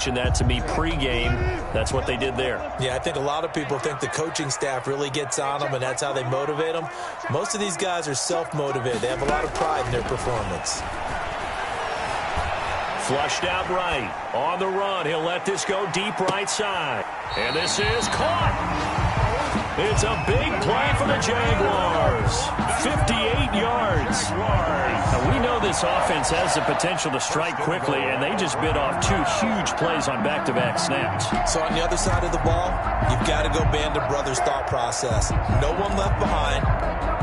That to me pregame, that's what they did there. Yeah, I think a lot of people think the coaching staff really gets on them and that's how they motivate them. Most of these guys are self-motivated. They have a lot of pride in their performance. Flushed out right. On the run. He'll let this go deep right side. And this is caught. It's a big play for the Jaguars. 58 yards. Now, we know this offense has the potential to strike quickly, and they just bit off 2 huge plays on back-to-back snaps. So on the other side of the ball, you've got to go Band of Brothers thought process. No one left behind.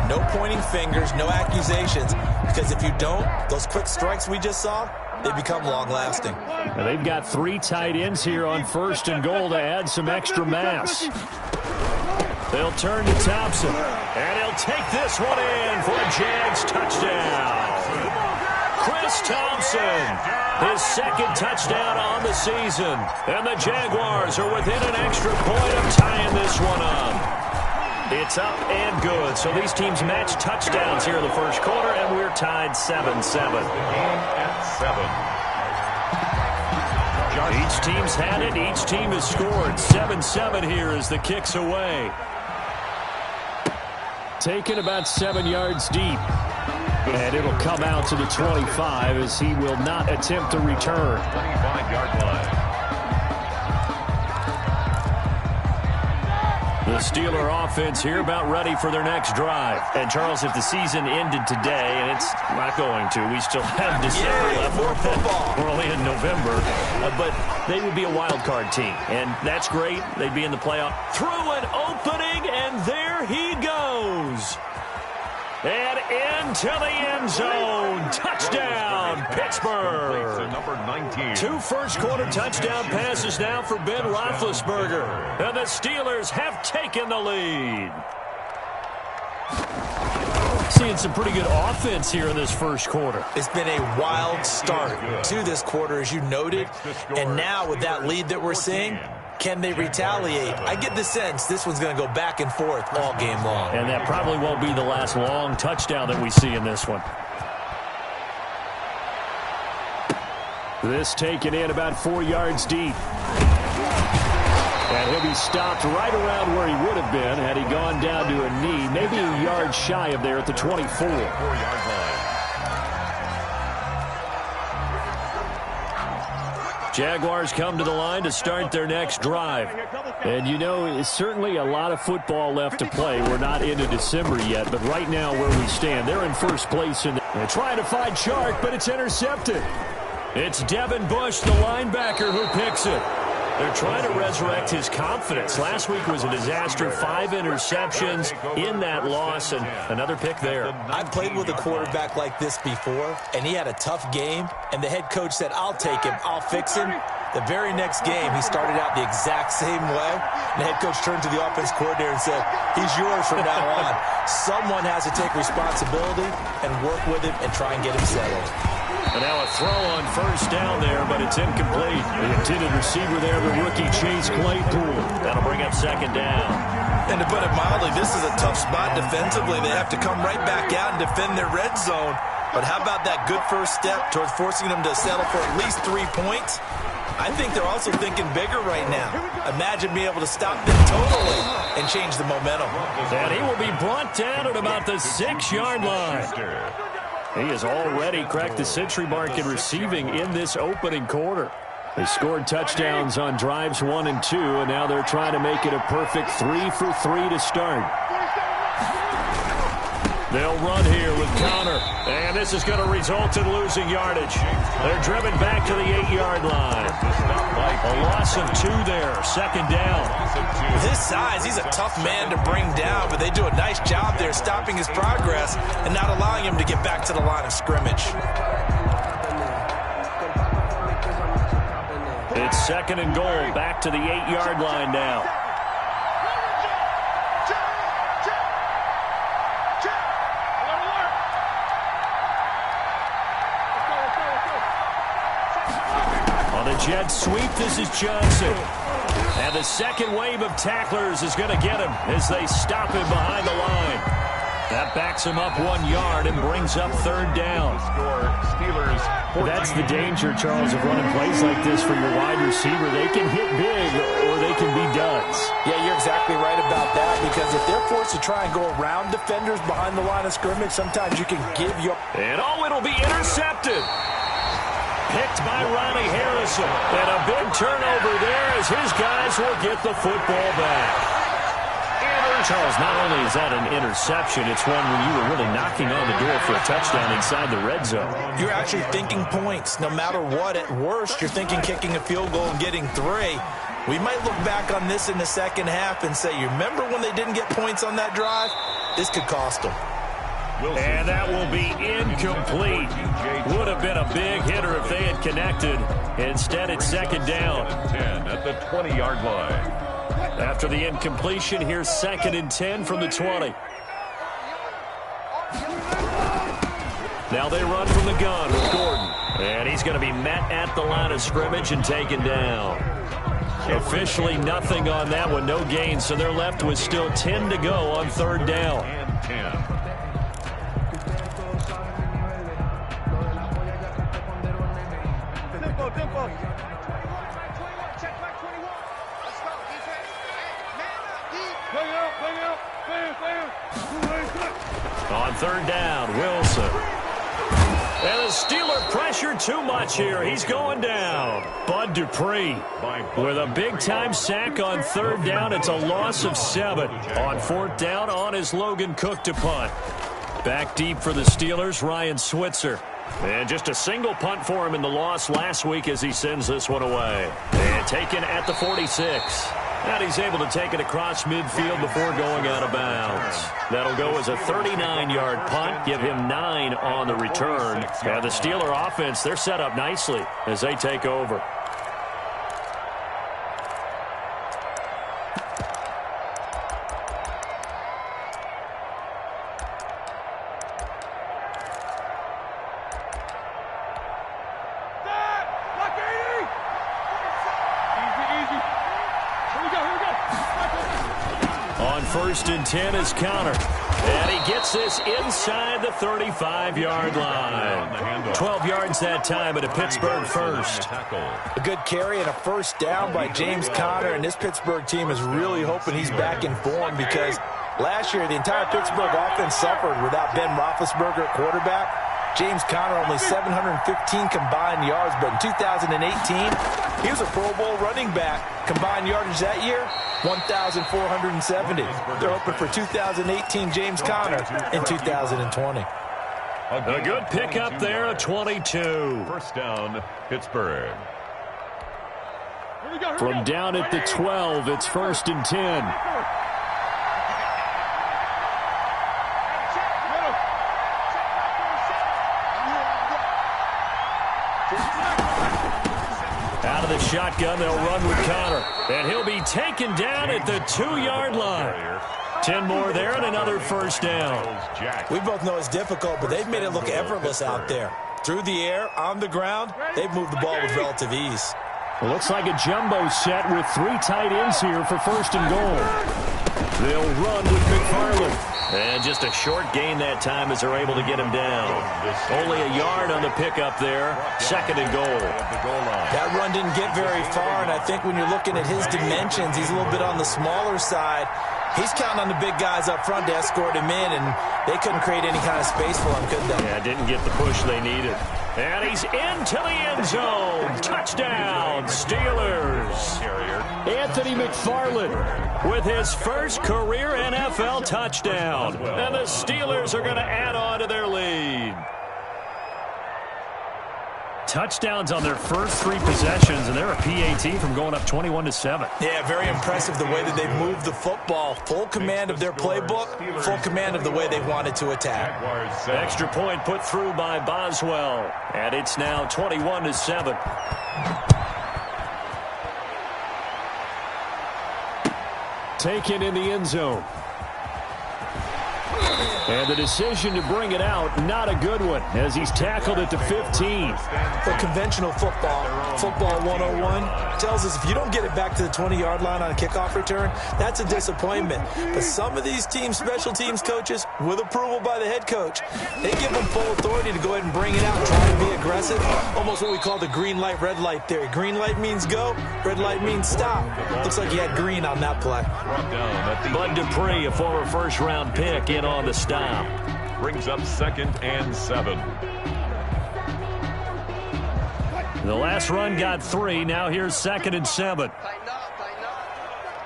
No pointing fingers. No accusations. Because if you don't, those quick strikes we just saw, they become long-lasting. Now, they've got 3 tight ends here on 1st and goal to add some extra mass. They'll turn to Thompson, and he'll take this one in for a Jags touchdown. Chris Thompson, his 2nd touchdown on the season. And the Jaguars are within an extra point of tying this one up. It's up and good. So these teams match touchdowns here in the 1st quarter, and we're tied 7-7. Each team's had it. Each team has scored. 7-7 here as the kick's away. Taken about 7 yards deep. And it'll come out to the 25 as he will not attempt to return. 25-yard line. The Steeler offense here about ready for their next drive. And, Charles, if the season ended today, and it's not going to, we still have December left. More football. We're only in November. But they would be a wild card team. And that's great. They'd be in the playoff. Through an opening, and there he goes. And into the end zone. Touchdown, Pittsburgh. Number 19. 2 first-quarter touchdown passes now for Ben Roethlisberger. And the Steelers have taken the lead. Seeing some pretty good offense here in this 1st quarter. It's been a wild start to this quarter, as you noted. And now with that lead that we're seeing, can they retaliate? I get the sense this one's going to go back and forth all game long. And that probably won't be the last long touchdown that we see in this one. This taken in about 4 yards deep. And he'll be stopped right around where he would have been had he gone down to a knee, maybe a yard shy of there at the 24. 4-yard line. Jaguars come to the line to start their next drive. And, you know, it's certainly a lot of football left to play. We're not into December yet, but right now where we stand, they're in first place. They're trying to find Chark, but it's intercepted. It's Devin Bush, the linebacker, who picks it. They're trying to resurrect his confidence. Last week was a disaster. 5 interceptions in that loss, and another pick there. I've played with a quarterback like this before, and he had a tough game, and the head coach said, I'll take him, I'll fix him. The very next game, he started out the exact same way. And the head coach turned to the offense coordinator and said, he's yours from now on. Someone has to take responsibility and work with him and try and get him settled. And now a throw on first down there, but it's incomplete. The intended receiver there, the rookie Chase Claypool. That'll bring up 2nd down. And to put it mildly, this is a tough spot defensively. They have to come right back out and defend their red zone. But how about that good first step towards forcing them to settle for at least 3 points? I think they're also thinking bigger right now. Imagine being able to stop them totally and change the momentum. And he will be brought down at about the 6-yard line. He has already cracked the century mark in receiving in this opening quarter. They scored touchdowns on drives 1 and 2, and now they're trying to make it a perfect 3 for 3 to start. They'll run here with Connor, and this is going to result in losing yardage. They're driven back to the 8-yard line. A loss of 2 there, 2nd down. With his size, he's a tough man to bring down, but they do a nice job there stopping his progress and not allowing him to get back to the line of scrimmage. It's 2nd and goal, back to the 8-yard line now. Jet sweep, this is Johnson. And the second wave of tacklers is going to get him as they stop him behind the line. That backs him up 1 yard and brings up third down. That's the danger, Charles, of running plays like this for your wide receiver. They can hit big or they can be duds. Yeah, you're exactly right about that, because if they're forced to try and go around defenders behind the line of scrimmage, sometimes you can give your... And it'll be intercepted. Picked by Ronnie Harrison. And a big turnover there as his guys will get the football back. Charles, not only is that an interception, it's one where you were really knocking on the door for a touchdown inside the red zone. You're actually thinking points. No matter what, at worst, you're thinking kicking a field goal and getting 3. We might look back on this in the second half and say, you remember when they didn't get points on that drive? This could cost them. And that will be incomplete. Would have been a big hitter if they had connected. Instead, it's second down. 10 at the 20-yard line. After the incompletion, here's 2nd and 10 from the 20. Now they run from the gun with Gordon. And he's going to be met at the line of scrimmage and taken down. Officially nothing on that one, no gain. So they're left with still 10 to go on third down. And 10. On third down, Wilson. And the Steeler pressure too much here. He's going down. Bud Dupree with a big-time sack on third down. It's a loss of 7. On fourth down, on is Logan Cook to punt. Back deep for the Steelers, Ryan Switzer. And just a single punt for him in the loss last week as he sends this one away. And taken at the 46. And he's able to take it across midfield before going out of bounds. That'll go as a 39-yard punt, give him 9 on the return. And the Steeler offense, they're set up nicely as they take over. On 1st and 10 is Counter. And he gets this inside the 35-yard line. 12 yards that time at a Pittsburgh first. A good carry and a first down by James Conner, and this Pittsburgh team is really hoping he's back in form, because last year the entire Pittsburgh offense suffered without Ben Roethlisberger at quarterback. James Conner only 715 combined yards, but in 2018, he was a Pro Bowl running back. Combined yardage that year, 1,470. They're hoping for 2018 James Conner in 2020. A good pickup there, a 22. First down, Pittsburgh. From down at the 12, it's 1st and 10. Out of the shotgun, they'll run with Conner. And he'll be taken down at the 2-yard line. 10 more there and another first down. We both know it's difficult, but they've made it look effortless out there. Through the air, on the ground, they've moved the ball with relative ease. Well, looks like a jumbo set with 3 tight ends here for 1st and goal. They'll run with McFarland. And just a short gain that time as they're able to get him down. Only a yard on the pickup there. 2nd and goal. That run didn't get very far, and I think when you're looking at his dimensions, he's a little bit on the smaller side. He's counting on the big guys up front to escort him in, and they couldn't create any kind of space for him, could they? Yeah, didn't get the push they needed. And he's into the end zone. Touchdown, Steelers. Anthony McFarland with his first career NFL touchdown. And the Steelers are going to add on to their lead. Touchdowns on their first 3 possessions, and they're a PAT from going up 21-7. Yeah, very impressive the way that they've moved the football. Full command of their playbook, full command of the way they've wanted to attack. Extra point put through by Boswell, and it's now 21-7. Taken in the end zone. And the decision to bring it out, not a good one, as he's tackled at the 15. For conventional football 101 tells us if you don't get it back to the 20-yard line on a kickoff return, that's a disappointment. But some of these special teams coaches, with approval by the head coach, they give them full authority to go ahead and bring it out, try to be aggressive, almost what we call the green light, red light theory. Green light means go, red light means stop. Looks like he had green on that play. Bud Dupree, a former first-round pick, in on the stop. Brings up 2nd and 7. The last run got 3. Now here's 2nd and 7. Tighten up.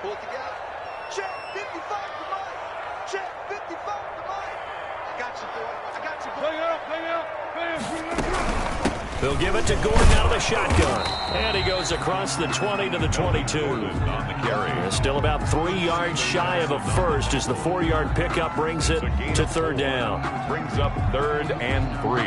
Pull it together. Check 55 to Mike. Check 55 to Mike. I got you, boy. They'll give it to Gordon out of the shotgun. And he goes across the 20 to the 22. On the carry. Still about 3 yards shy of a first as the 4-yard pickup brings it to 3rd down. Brings up 3rd and 3.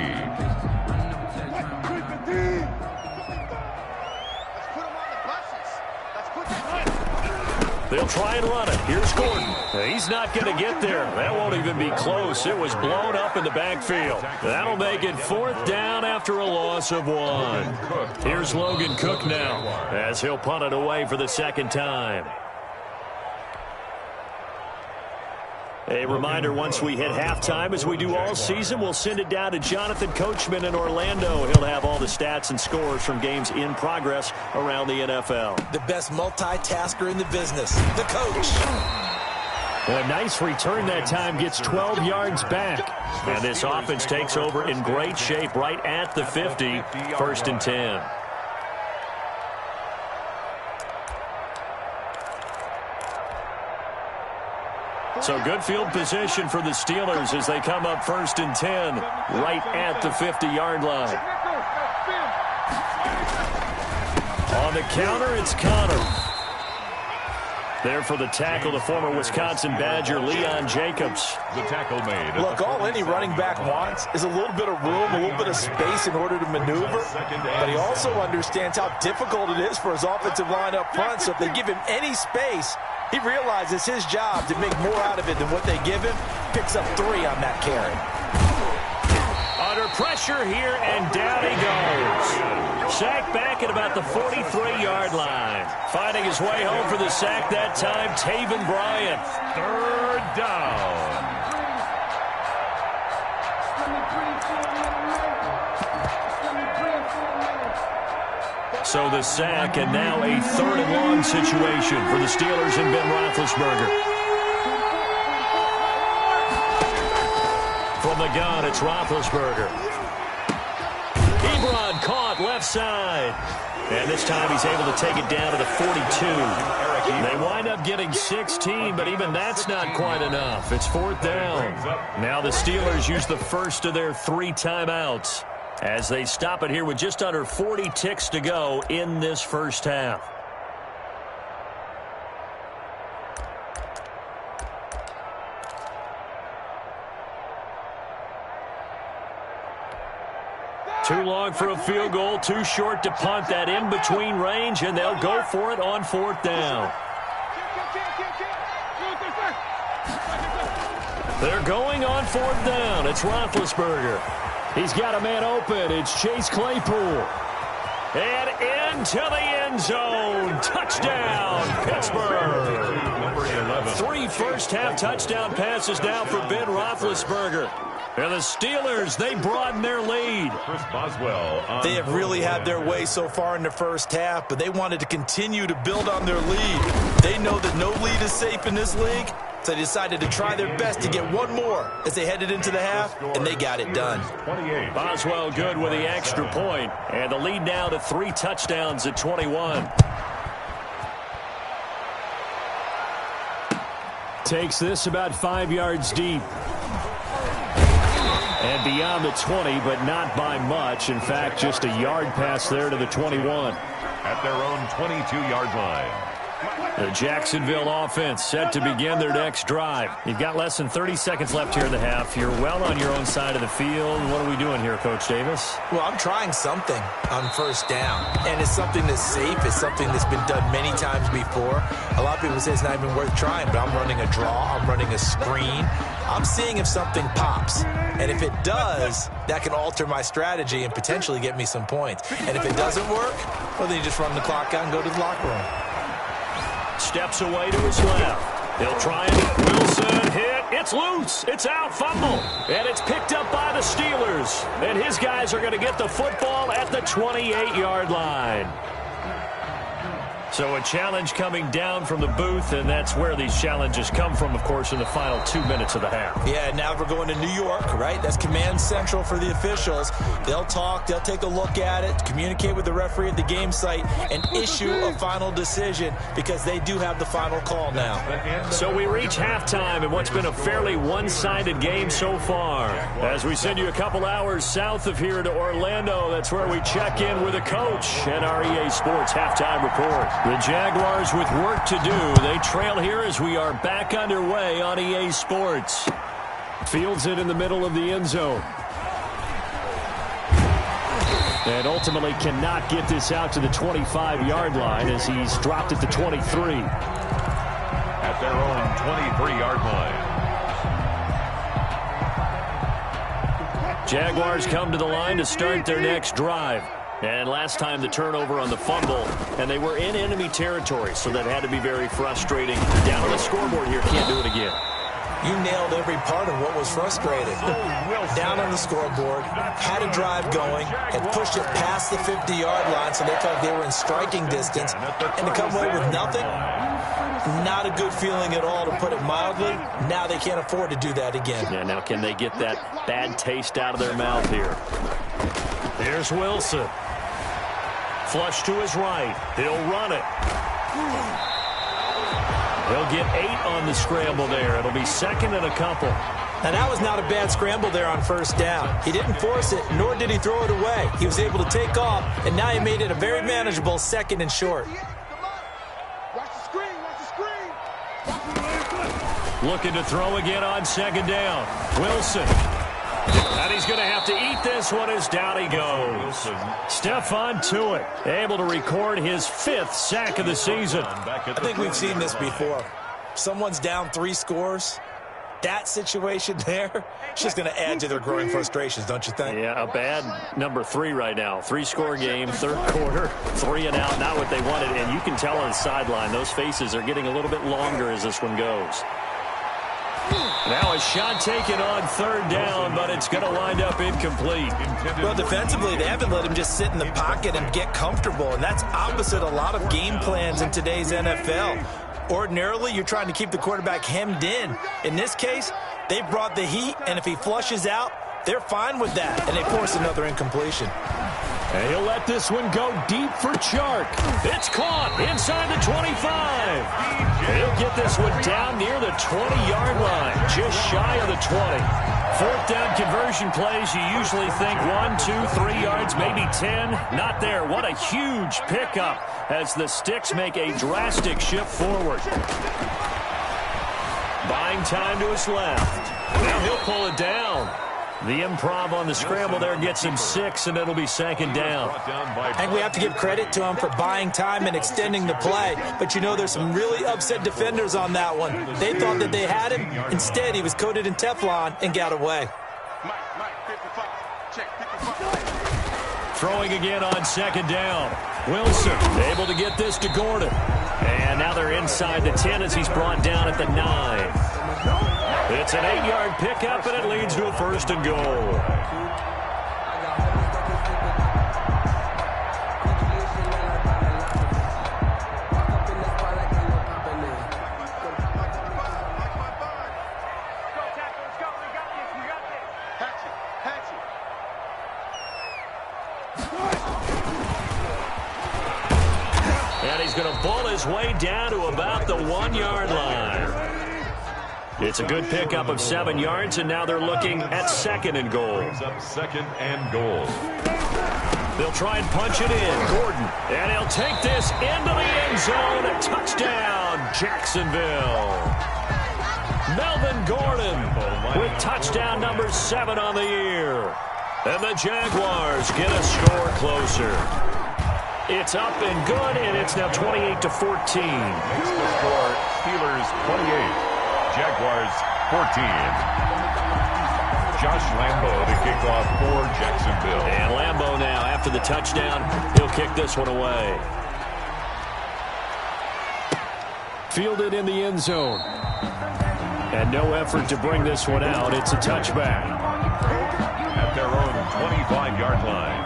They'll try and run it. Here's Gordon. He's not going to get there. That won't even be close. It was blown up in the backfield. That'll make it 4th down after a loss of 1. Here's Logan Cook now as he'll punt it away for the 2nd time. A reminder, once we hit halftime, as we do all season, we'll send it down to Jonathan Coachman in Orlando. He'll have all the stats and scores from games in progress around the NFL. The best multitasker in the business, the coach. A nice return that time, gets 12 yards back. And this offense takes over in great shape right at the 50, 1st and 10. So good field position for the Steelers as they come up 1st and 10 right at the 50-yard line. On the counter, it's Connor. There for the tackle, the former Wisconsin Badger, Leon Jacobs. The tackle made. Look, all any running back wants is a little bit of room, a little bit of space in order to maneuver. But he also understands how difficult it is for his offensive line up front. So if they give him any space, he realizes his job to make more out of it than what they give him. Picks up 3 on that carry. Under pressure here, and down he goes. Sacked back at about the 43-yard line. Finding his way home for the sack that time, Taven Bryan. 3rd down. So the sack, and now a 3rd and long situation for the Steelers and Ben Roethlisberger. From the gun, it's Roethlisberger. Ebron caught left side. And this time he's able to take it down to the 42. They wind up getting 16, but even that's not quite enough. It's 4th down. Now the Steelers use the first of their 3 timeouts as they stop it here with just under 40 ticks to go in this first half. Too long for a field goal, too short to punt. That in-between range, and they'll go for it on 4th down. They're going on 4th down. It's Roethlisberger. He's got a man open. It's Chase Claypool. And into the end zone. Touchdown, Pittsburgh. 3 first-half touchdown passes now for Ben Roethlisberger. And the Steelers, they broaden their lead. Chris Boswell. They have really had their way so far in the first half, but they wanted to continue to build on their lead. They know that no lead is safe in this league, so they decided to try their best to get one more as they headed into the half, and they got it done. Boswell good with the extra point, and the lead now to 3 touchdowns at 21. Takes this about 5 yards deep. And beyond the 20, but not by much. In fact, just a yard pass there to the 21. At their own 22-yard line. The Jacksonville offense set to begin their next drive. You've got less than 30 seconds left here in the half. You're well on your own side of the field. What are we doing here, Coach Davis? Well, I'm trying something on first down, and it's something that's safe. It's something that's been done many times before. A lot of people say it's not even worth trying, but I'm running a draw. I'm running a screen. I'm seeing if something pops, and if it does, that can alter my strategy and potentially get me some points. And if it doesn't work, well, then you just run the clock out and go to the locker room. Steps away to his left. He'll try and Wilson hit. It's loose. It's out. Fumble. And it's picked up by the Steelers. And his guys are going to get the football at the 28-yard line. So a challenge coming down from the booth, and that's where these challenges come from, of course, in the final 2 minutes of the half. Yeah, now we're going to New York, right? That's command central for the officials. They'll talk, they'll take a look at it, communicate with the referee at the game site, and issue a final decision because they do have the final call now. So we reach halftime in what's been a fairly one-sided game so far. As we send you a couple hours south of here to Orlando, that's where we check in with the coach and our EA Sports halftime report. The Jaguars with work to do. They trail here as we are back underway on EA Sports. Fields it in the middle of the end zone. And ultimately cannot get this out to the 25-yard line as he's dropped it to 23. At their own 23-yard line. Jaguars come to the line to start their next drive. And last time the turnover on the fumble, and they were in enemy territory, so that had to be very frustrating. Down on the scoreboard here, can't do it again. You nailed every part of what was frustrating. Down on the scoreboard, had a drive going, had pushed it past the 50-yard line, so they felt they were in striking distance, and to come away with nothing, not a good feeling at all, to put it mildly. Now they can't afford to do that again. Yeah, now can they get that bad taste out of their mouth here? Here's Wilson. Flush to his right. He'll run it. He'll get 8 on the scramble there. It'll be second and a couple. Now, that was not a bad scramble there on first down. He didn't force it, nor did he throw it away. He was able to take off, and now he made it a very manageable second and short. Looking to throw again on second down. Wilson. And he's going to have to eat this one as down he goes. Stephon Tuitt able to record his 5th sack of the season. I think we've seen this before. Someone's down 3 scores. That situation there, it's just going to add to their growing frustrations, don't you think? Yeah, a bad number 3 right now. 3-score game, third quarter, 3 and out, not what they wanted. And you can tell on the sideline, those faces are getting a little bit longer as this one goes. Now a shot taken on third down, but it's going to wind up incomplete. Well, defensively, they haven't let him just sit in the pocket and get comfortable, and that's opposite a lot of game plans in today's NFL. Ordinarily, you're trying to keep the quarterback hemmed in. In this case, they brought the heat, and if he flushes out, they're fine with that, and they force another incompletion. And he'll let this one go deep for Chark. It's caught inside the 25. He'll get this one down near the 20-yard line, just shy of the 20. 4th down conversion plays, you usually think 1, 2, 3 yards, maybe 10. Not there. What a huge pickup as the Sticks make a drastic shift forward. Buying time to his left. Now he'll pull it down. The improv on the scramble there gets him 6, and it'll be second down. I think we have to give credit to him for buying time and extending the play. But, you know, there's some really upset defenders on that one. They thought that they had him. Instead, he was coated in Teflon and got away. Throwing again on second down. Wilson able to get this to Gordon. And now they're inside the 10 as he's brought down at the 9. It's an 8-yard pickup, and it leads to a 1st and goal. And he's going to bull his way down to about the 1-yard line. It's a good pickup of 7 yards, and now they're looking at 2nd and goal. Up 2nd and goal. They'll try and punch it in. Gordon. And he'll take this into the end zone. A touchdown, Jacksonville. Melvin Gordon with touchdown number 7 on the year. And the Jaguars get a score closer. It's up and good, and it's now 28-14. It's the score, Steelers 28, Jaguars 14. Josh Lambo to kick off for Jacksonville. And Lambo now, after the touchdown, he'll kick this one away. Fielded in the end zone. And no effort to bring this one out. It's a touchback. At their own 25-yard line.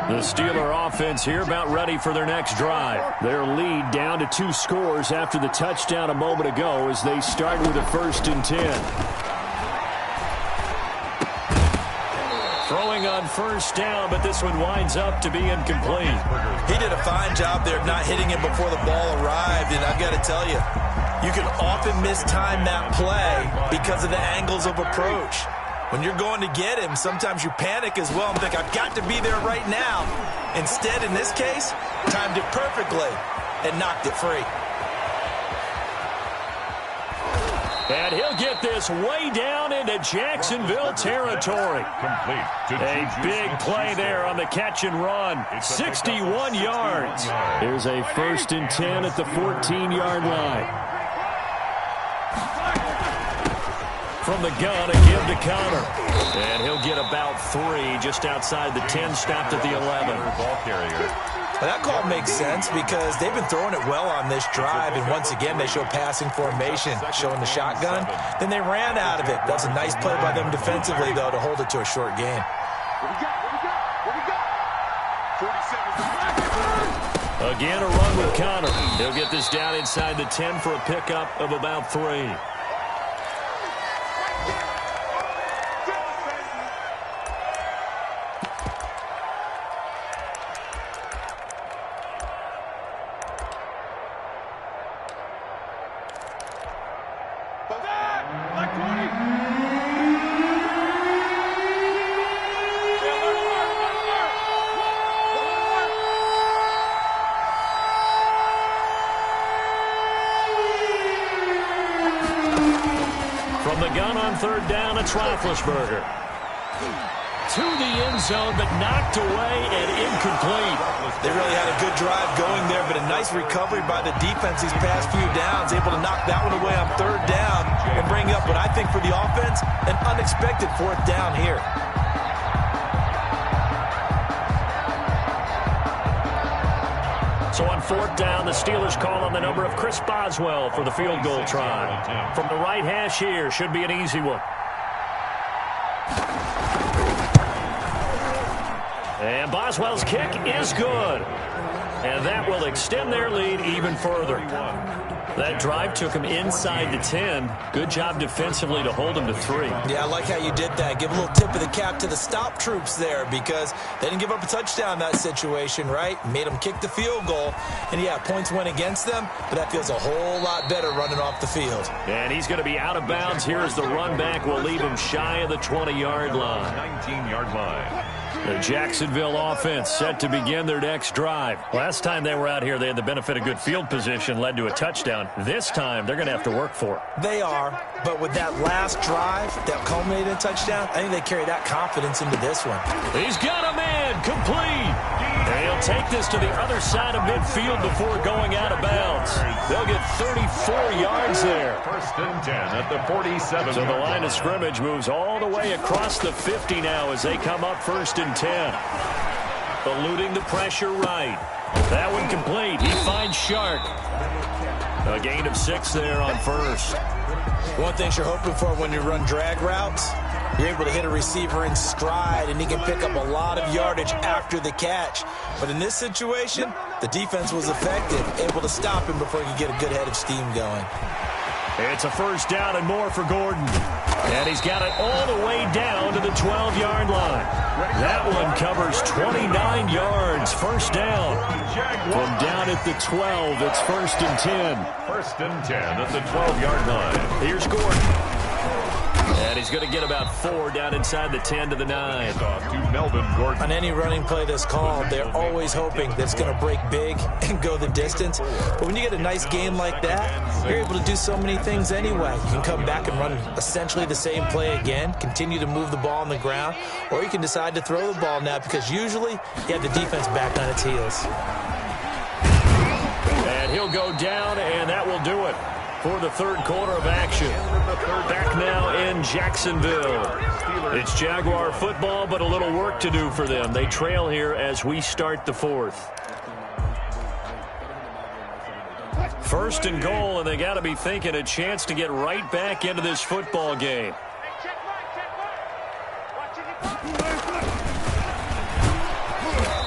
The Steeler offense here about ready for their next drive. Their lead down to 2 scores after the touchdown a moment ago as they start with a 1st and 10. Throwing on 1st down, but this one winds up to be incomplete. He did a fine job there of not hitting it before the ball arrived, and I've got to tell you, you can often mistime that play because of the angles of approach. When you're going to get him, sometimes you panic as well and think, I've got to be there right now. Instead, in this case, timed it perfectly and knocked it free. And he'll get this way down into Jacksonville territory. A big play there on the catch and run. 61 yards. Here's a 1st and 10 at the 14-yard line. From the gun, a give to Connor. And he'll get about 3 just outside the 10, stopped at the 11. Ball carrier. Well, that call makes sense because they've been throwing it well on this drive, and once again, they show passing formation, showing the shotgun. Then they ran out of it. That's a nice play by them defensively, though, to hold it to a short gain. Again, a run with Connor. He'll get this down inside the 10 for a pickup of about 3. From the gun on 3rd down, it's Roethlisberger. To the end zone, but knocked away and incomplete. They really had a good drive going there, but a nice recovery by the defense these past few downs, able to knock that one away on 3rd down and bring up what I think for the offense, an unexpected 4th down here. So on 4th down, the Steelers call on the number of Chris Boswell for the field goal try. From the right hash here, should be an easy one. And Boswell's kick is good. And that will extend their lead even further. That drive took him inside the 10. Good job defensively to hold him to 3. Yeah, I like how you did that. Give a little tip of the cap to the stop troops there because they didn't give up a touchdown in that situation, right? Made them kick the field goal. And, yeah, points went against them, but that feels a whole lot better running off the field. And he's going to be out of bounds here as the run back will leave him shy of the 20-yard line. 19-yard line. The Jacksonville offense set to begin their next drive. Last time they were out here, they had the benefit of good field position, led to a touchdown. This time, they're going to have to work for it. They are, but with that last drive that culminated in a touchdown, I think they carry that confidence into this one. He's got a man, complete. And he'll take this to the other side of midfield before going out of bounds. They'll get 34 yards there. 1st and 10 at the 47. So the line of scrimmage moves all the way across the 50 now as they come up 1st and 10. Eluding the pressure right. That one complete. He finds Shark. A gain of 6 there on 1st. One thing you're hoping for when you run drag routes, you're able to hit a receiver in stride, and he can pick up a lot of yardage after the catch. But in this situation, the defense was effective, able to stop him before he could get a good head of steam going. It's a 1st down and more for Gordon. And he's got it all the way down to the 12-yard line. That one covers 29 yards. 1st down. From down at the 12, it's 1st and 10. 1st and 10 at the 12-yard line. Here's Gordon. And And he's going to get about 4 down inside the 10 to the 9. To Melvin Gordon. On any running play that's called, they're always hoping that it's going to break big and go the distance. But when you get a nice game like that, you're able to do so many things anyway. You can come back and run essentially the same play again, continue to move the ball on the ground, or you can decide to throw the ball now because usually you have the defense back on its heels. And he'll go down, and that will do it for the third quarter of action. Back now in Jacksonville. It's Jaguar football, but a little work to do for them. They trail here as we start the fourth. First and goal, and they got to be thinking a chance to get right back into this football game.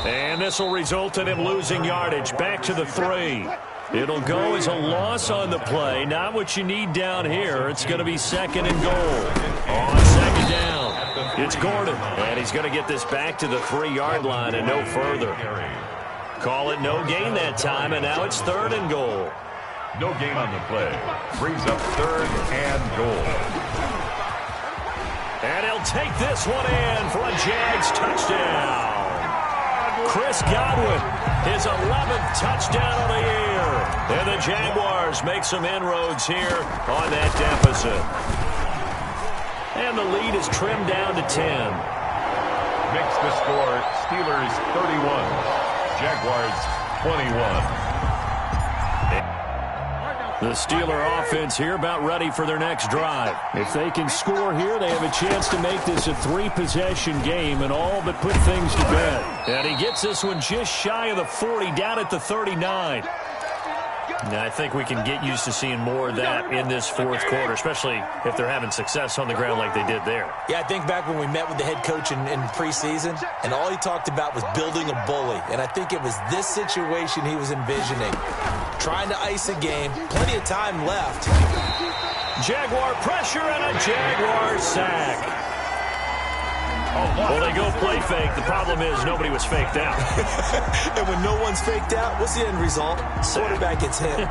And this will result in him losing yardage. Back to the 3. It'll go as a loss on the play. Not what you need down here. It's going to be second and goal. On second down, it's Gordon. And he's going to get this back to the 3-yard line and no further. Call it no gain that time, and now it's third and goal. No gain on the play. Brings up third and goal. And he'll take this one in for a Jags touchdown. Chris Godwin, his 11th touchdown of the year. And the Jaguars make some inroads here on that deficit. And the lead is trimmed down to 10. Makes the score Steelers 31, Jaguars 21. The Steeler offense here about ready for their next drive. If they can score here, they have a chance to make this a 3-possession game and all but put things to bed. And he gets this one just shy of the 40, down at the 39. Now, I think we can get used to seeing more of that in this fourth quarter, especially if they're having success on the ground like they did there. Yeah, I think back when we met with the head coach in preseason, and all he talked about was building a bully. And I think it was this situation he was envisioning. Trying to ice a game, plenty of time left. Jaguar pressure and a Jaguar sack. Well, they go play fake. The problem is nobody was faked out. And when no one's faked out, what's the end result? Quarterback gets hit.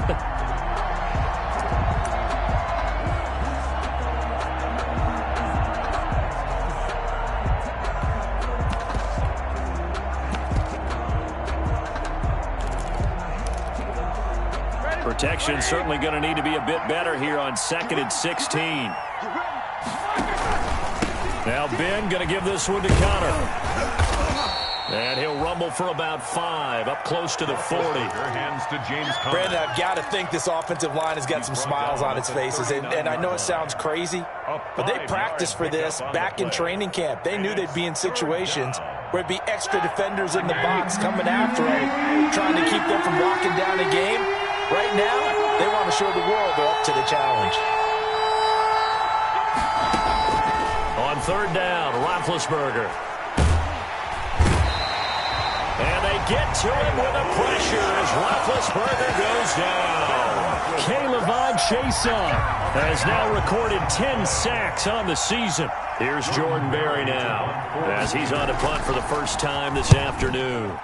Protection certainly going to need to be a bit better here on 2nd and 16. Now Ben going to give this one to Connor. And he'll rumble for about 5, up close to the 40. Hands to James Conner. Brandon, I've got to think this offensive line has got some smiles on its faces. And I know it sounds crazy, but they practiced for this back in training camp. They knew they'd be in situations where it'd be extra defenders in the box coming after them, trying to keep them from locking down a game. Right now, they want to show the world they're up to the challenge. On third down, Roethlisberger. And they get to him with a pressure as Roethlisberger goes down. K'Lavon Chaisson has now recorded 10 sacks on the season. Here's Jordan Berry now as he's on to punt for the first time this afternoon.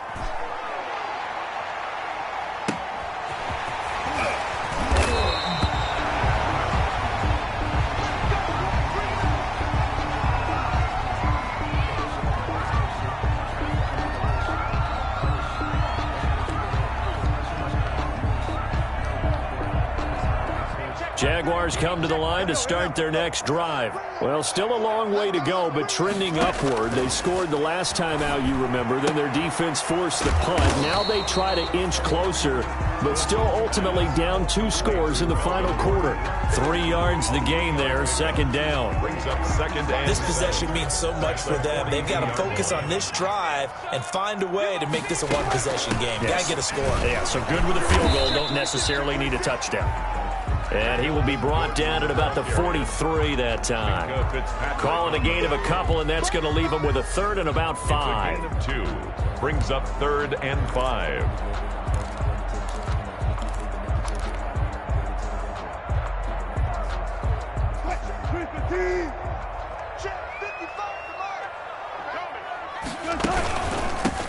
Jaguars come to the line to start their next drive. Well, still a long way to go, but trending upward. They scored the last time out, you remember. Then their defense forced the punt. Now they try to inch closer, but still ultimately down 2 scores in the final quarter. 3 yards the gain there, second down. Brings up second and This possession means so much for them. They've got to focus on this drive and find a way to make this a 1-possession game. Yes. Got to get a score. Yeah, so good with a field goal. Don't necessarily need a touchdown. And he will be brought down at about the 43 that time. Call it a gain of a couple, and that's going to leave him with a third and about 5. gain of 2. Brings up third and 5.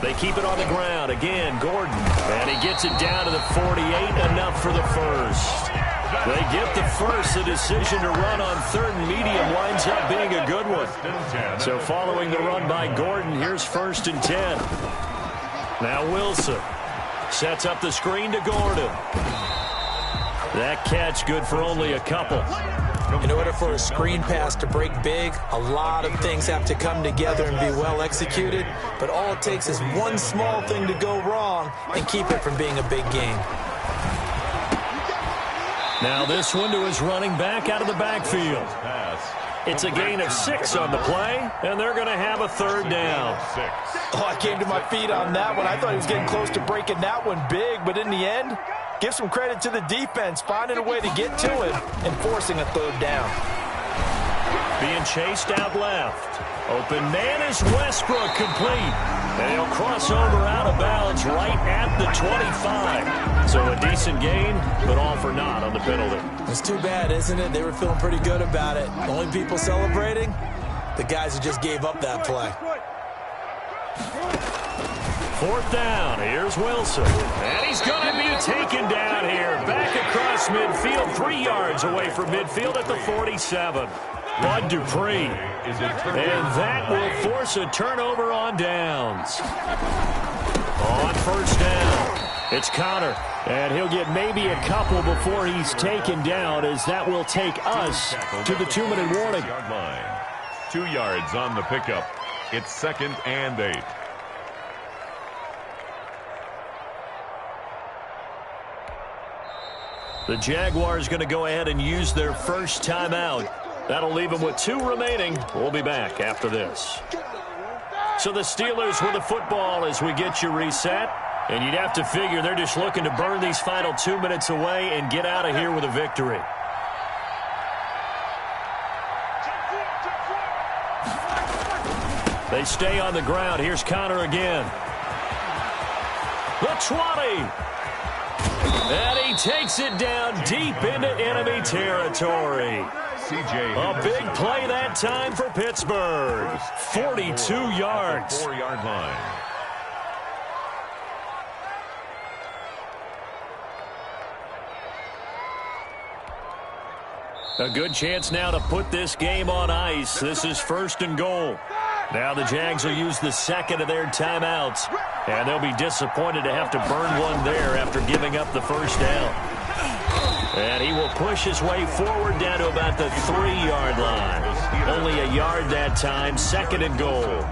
They keep it on the ground. Again, Gordon. And he gets it down to the 48, enough for the first. They get the first. The decision to run on third and medium winds up being a good one. So following the run by Gordon, here's 1st and 10. Now Wilson sets up the screen to Gordon. That catch good for only a couple. In order for a screen pass to break big, a lot of things have to come together and be well executed. But all it takes is one small thing to go wrong and keep it from being a big game. Now this one to his running back out of the backfield. It's a gain of 6 on the play, and they're going to have a 3rd down. Oh, I came to my feet on that one. I thought he was getting close to breaking that one big, but in the end, give some credit to the defense, finding a way to get to him and forcing a 3rd down. Being chased out left. Open man is Westbrook, complete. And he'll cross over out of bounds right at the 25. So a decent gain, but all for naught on the penalty. It's too bad, isn't it? They were feeling pretty good about it. The only people celebrating, the guys who just gave up that play. 4th down. Here's Wilson. And he's going to be taken down here. Back across midfield, 3 yards away from midfield at the 47. Bud Dupree. And that will force a turnover on downs. On 1st down, it's Connor. And he'll get maybe a couple before he's taken down, as that will take us to the 2-minute warning. 2 yards on the pickup. It's 2nd and 8. The Jaguars going to go ahead and use their first timeout. That'll leave them with 2 remaining. We'll be back after this. So the Steelers with the football as we get you reset. And you'd have to figure they're just looking to burn these final 2 minutes away and get out of here with a victory. They stay on the ground. Here's Connor again. The 20. And he takes it down deep into enemy territory. A big play that time for Pittsburgh. 42 yards. 4-yard line. A good chance now to put this game on ice. This is 1st and goal. Now the Jags will use the 2nd of their timeouts. And they'll be disappointed to have to burn one there after giving up the 1st down. And he will push his way forward down to about the 3-yard line. Only a yard that time, 2nd and goal.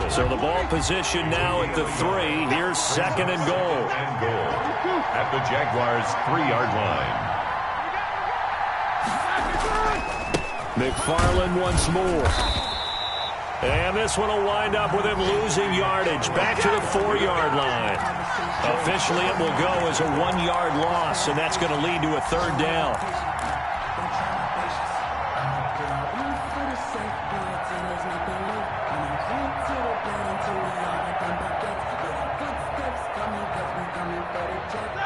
So the ball position now at the 3. Here's 2nd and goal. At the Jaguars' 3-yard line. McFarland once more. And this one will wind up with him losing yardage. Back to the 4-yard line. Officially, it will go as a 1-yard loss, and that's going to lead to a 3rd down.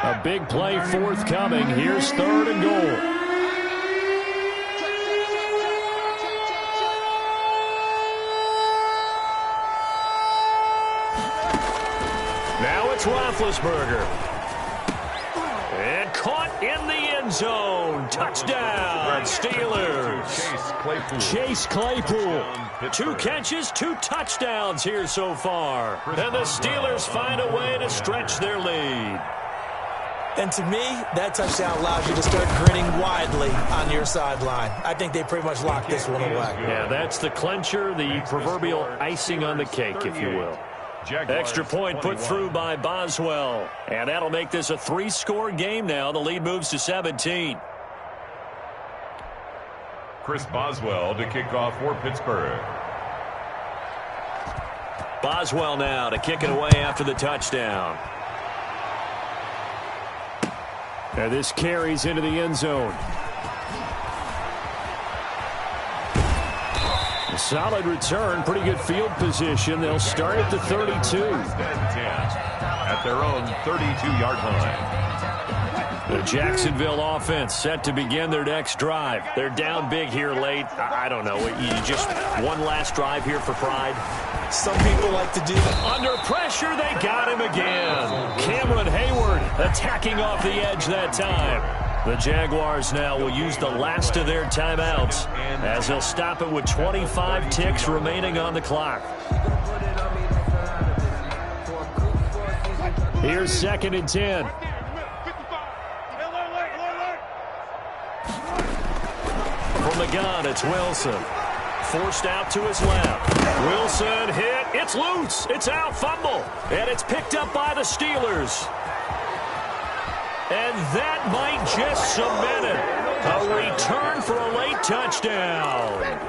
A big play forthcoming. Here's 3rd and goal. Now it's Roethlisberger. And caught in the end zone. Touchdown, Steelers. Chase Claypool. 2 catches, 2 touchdowns here so far. And the Steelers find a way to stretch their lead. And to me, that touchdown allows you to start grinning widely on your sideline. I think they pretty much locked this one away. Yeah, that's the clincher, the proverbial icing on the cake, if you will. Extra point put through by Boswell. And that'll make this a 3-score game now. The lead moves to 17. Chris Boswell to kick off for Pittsburgh. Boswell now to kick it away after the touchdown. And this carries into the end zone. A solid return, pretty good field position. They'll start at the 32. At their own 32-yard line. The Jacksonville offense set to begin their next drive. They're down big here late. I don't know. You just one last drive here for pride. Some people like to do that. Under pressure, they got him again. Cameron Hayward attacking off the edge that time. The Jaguars now will use the last of their timeouts as they'll stop it with 25 ticks remaining on the clock. Here's 2nd and 10. From the gun, it's Wilson. Forced out to his left. Wilson hit. It's loose. It's out. Fumble. And it's picked up by the Steelers. And that might just cement it. A return for a late touchdown.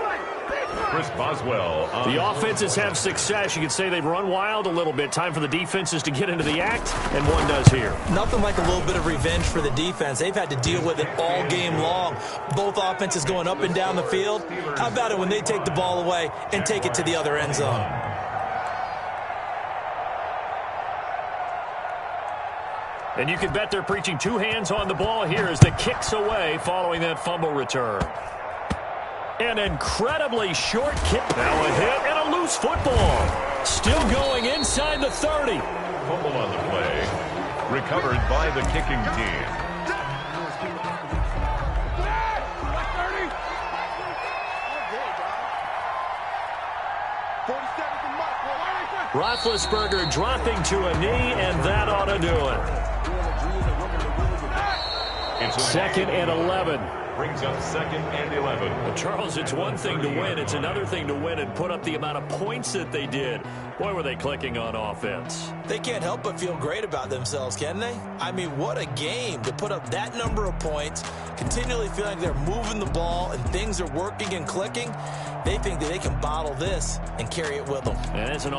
Chris Boswell. The offenses have success. You could say they've run wild a little bit. Time for the defenses to get into the act, and one does here. Nothing like a little bit of revenge for the defense. They've had to deal with it all game long. Both offenses going up and down the field. How about it when they take the ball away and take it to the other end zone? And you can bet they're preaching 2 hands on the ball here as the kick's away following that fumble return. An incredibly short kick. Now a hit and a loose football. Still going inside the 30. Fumble on the play. Recovered by the kicking team. Roethlisberger dropping to a knee, and that ought to do it. It's 2nd and 11. Brings up 2nd and 11. Well, Charles, it's one thing to win. It's another thing to win and put up the amount of points that they did. Boy, were they clicking on offense. They can't help but feel great about themselves, can they? I mean, what a game to put up that number of points, continually feeling they're moving the ball and things are working and clicking. They think that they can bottle this and carry it with them. And it's an